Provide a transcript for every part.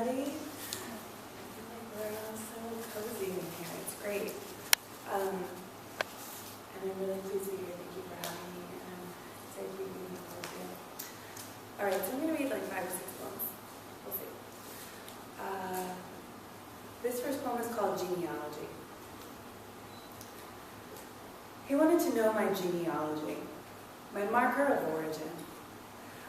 ready? I feel like we're all so cozy in here. It's great. And I'm really pleased to be here. Thank you for having me. And I'm excited to be meeting with all of you. All right, so I'm going to read like 5 or 6 poems. We'll see. This first poem is called Genealogy. He wanted to know my genealogy, my marker of origin,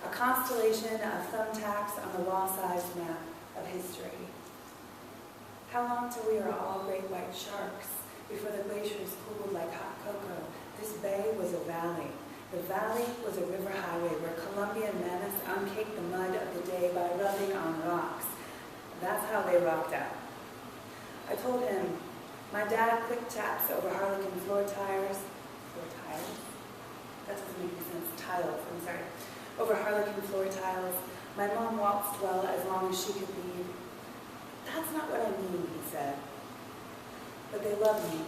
a constellation of thumbtacks on the wall-sized map of history. How long till we are all great white sharks before the glaciers cooled like hot cocoa? This bay was a valley. The valley was a river highway where Colombian mammoths uncaked the mud of the day by rubbing on rocks. That's how they rocked out. I told him, my dad quick taps over Harlequin floor tires. Floor tiles? That doesn't make any sense. Tiles, I'm sorry. Over Harlequin floor tiles. My mom waltzed well as long as she could lead. That's not what I mean, he said. But they love me,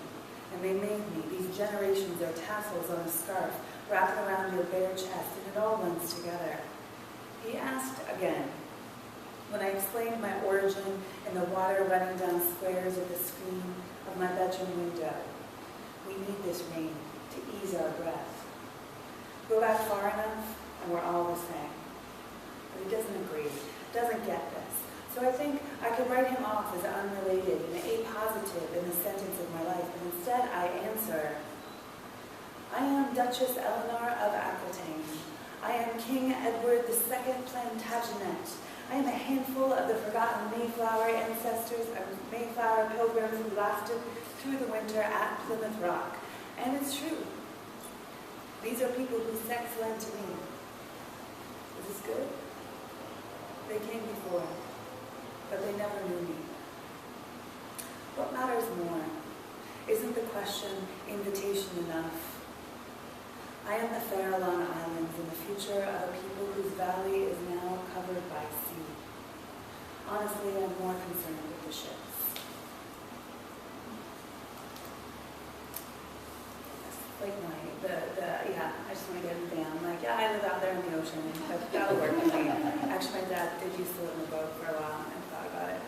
and they made me. These generations are tassels on a scarf wrapped around your bare chest, and it all runs together. He asked again. When I explained my origin in the water running down squares of the screen of my bedroom window, we need this rain to ease our breath. Go back far enough, and we're all the same. But he doesn't agree, doesn't get this. So I think I could write him off as unrelated and apositive in the sentence of my life, but instead I answer, I am Duchess Eleanor of Aquitaine. I am King Edward II Plantagenet. I am a handful of the forgotten Mayflower ancestors of Mayflower pilgrims who lasted through the winter at Plymouth Rock. And it's true. These are people whose sex led to me. Is this good? They came before, but they never knew me. What matters more? Isn't the question invitation enough? I am the Farallon Islands in the future of a people whose valley is now covered by sea. Honestly, I'm more concerned with the ships. Like yeah, I just want to get it down. Like, yeah, I live out there in the ocean. That'll work for me. Actually, my dad did used to live in a boat for a while, and I thought about it.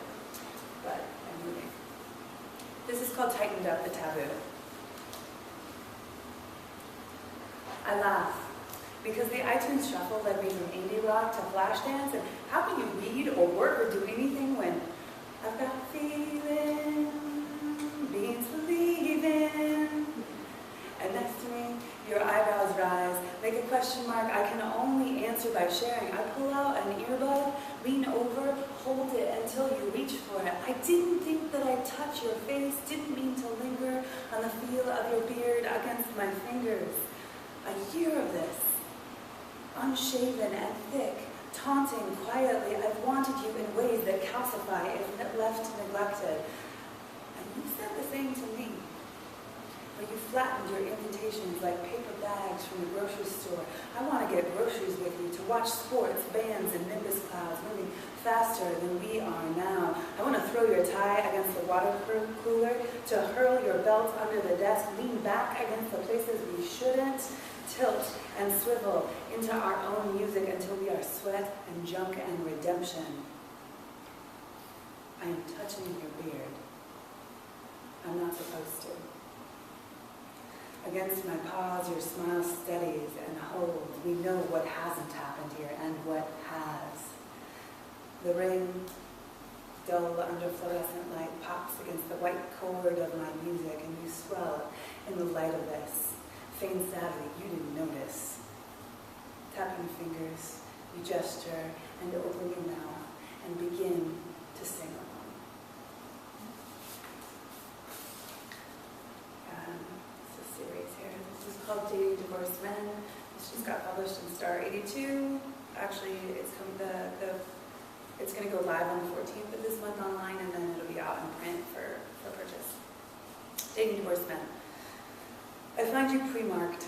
But I'm moving. This is called Tightened Up the Taboo. I laugh because the iTunes Shuffle led me from indie rock to Flashdance, and how can you read or work or do anything when I've got feeling, beans believing, and next to me, your eyebrows rise, make a question mark I can only answer by sharing. I pull out an earbud, lean over, hold it until you reach for it. I didn't think that I'd touch your face, didn't mean to linger on the feel of your beard against my fingers. A year of this, unshaven and thick, taunting quietly, I've wanted you in ways that calcify if left neglected. And you said the same to me. But you flattened your invitations like paper bags from the grocery store. I want to get groceries with you, to watch sports, bands, and nimbus clouds moving faster than we are now. I want to throw your tie against the water cooler, to hurl your belt under the desk, lean back against the places we shouldn't, tilt and swivel into our own music until we are sweat and junk and redemption. I am touching your beard. I'm not supposed to. Against my paws, your smile steadies and holds. We know what hasn't happened here and what has. The rain, dull under fluorescent light, pops against the white cord of my music, and you swell in the light of this. Feign sadly, you didn't notice. Tapping fingers, you gesture and open your mouth and begin to sing along. It's a series here. This is called Dating Divorced Men. This just got published in Star 82. Actually, it's going to go live on the 14th of this month online, and then it'll be out in print for purchase. Dating Divorced Men. I find you pre-marked,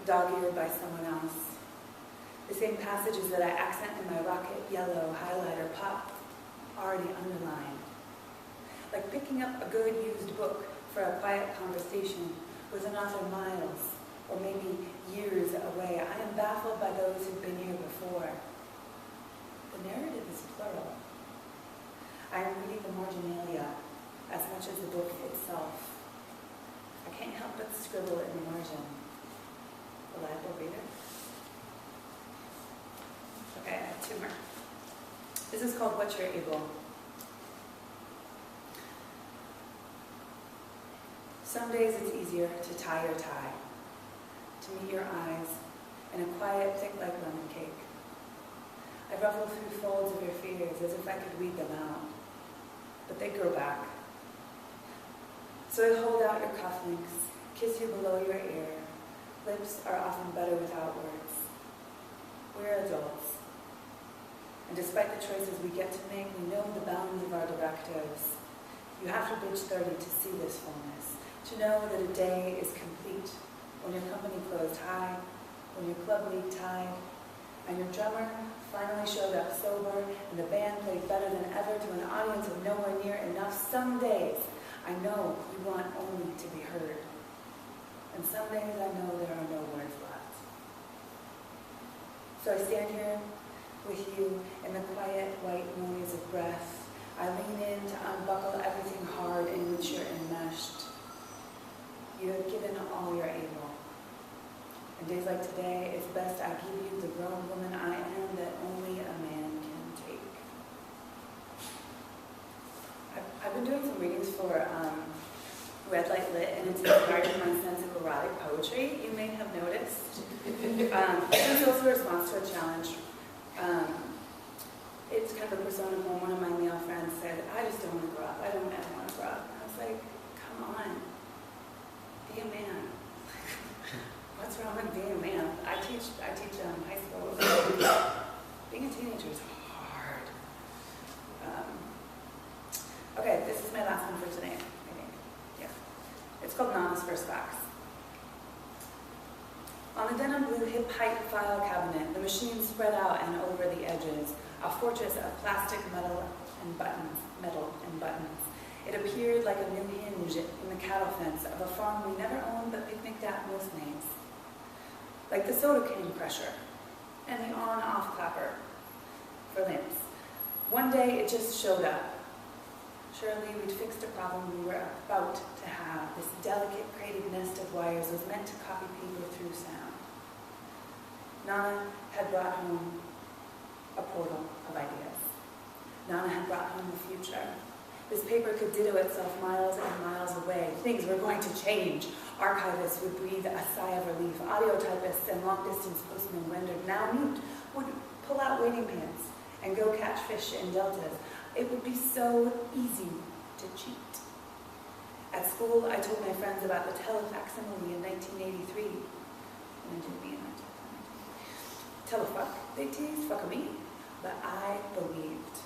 dog-eared by someone else. The same passages that I accent in my rocket yellow highlighter pop already underlined. Like picking up a good used book for a quiet conversation with an author miles, or maybe years away. I am baffled by those who've been here before. The narrative is plural. I am reading the marginalia as much as the book itself. I can't help but scribble in the margin. Reliable reader? Okay, I have 2 more. This is called What You're Able. Some days it's easier to tie your tie, to meet your eyes in a quiet, thick like lemon cake. I ruffle through folds of your fears as if I could weed them out, but they grow back. So I hold out your cufflinks, kiss you below your ear. Lips are often better without words. We're adults. And despite the choices we get to make, we know the bounds of our directives. You have to reach 30 to see this fullness, to know that a day is complete when your company closed high, when your club league tied, and your drummer finally showed up sober, and the band played better than ever to an audience of nowhere near enough. Some days, I know you want only to be heard. And some days I know there are no words left. So I stand here with you in the quiet white noise of breath. I lean in to unbuckle everything hard in which you're enmeshed. You have given all you're able. And days like today, it's best I give you the grown woman I am that only a man can take. I've been doing some readings for Red Light Lit, and it's inspired my sense of erotic poetry, you may have noticed. This is also a response to a challenge. It's kind of a persona poem. One of my male friends said, I just don't want to grow up. I don't ever want to grow up. And I was like, come on, be a man. What's wrong with being a man? I teach high school. Being a teenager is hard. Okay, this is my last one for today, I think. Yeah. It's called Nana's First Fax. On the denim blue hip height file cabinet, the machine spread out and over the edges, a fortress of plastic metal and buttons. It appeared like a new hinge in the cattle fence of a farm we never owned but picnicked at most nights. Like the soda can crusher and the on-off clapper for lamps. One day it just showed up. Surely we'd fixed a problem we were about to have. This delicate braided nest of wires was meant to copy paper through sound. Nana had brought home a portal of ideas. Nana had brought home the future. This paper could ditto itself miles and miles away. Things were going to change. Archivists would breathe a sigh of relief. Audio typists and long-distance postmen rendered now mute would pull out waiting pans and go catch fish in deltas. It would be so easy to cheat. At school, I told my friends about the telefacsimile in 1983. And I didn't mean that. Telefuck, they teased, fuck me. But I believed.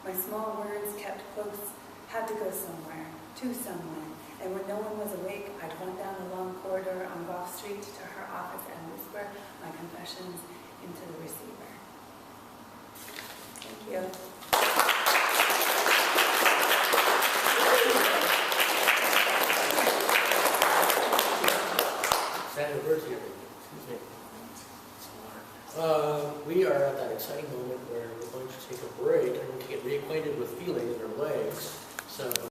My small words kept close, had to go somewhere, to someone, and when no one was awake, I'd run down the long corridor on Gough Street to her office and whisper my confessions into the receiver. Thank you. Xan Roberti, excuse me. We are at that exciting moment where we're going to take a break and we're going to get reacquainted with feeling in our legs. So.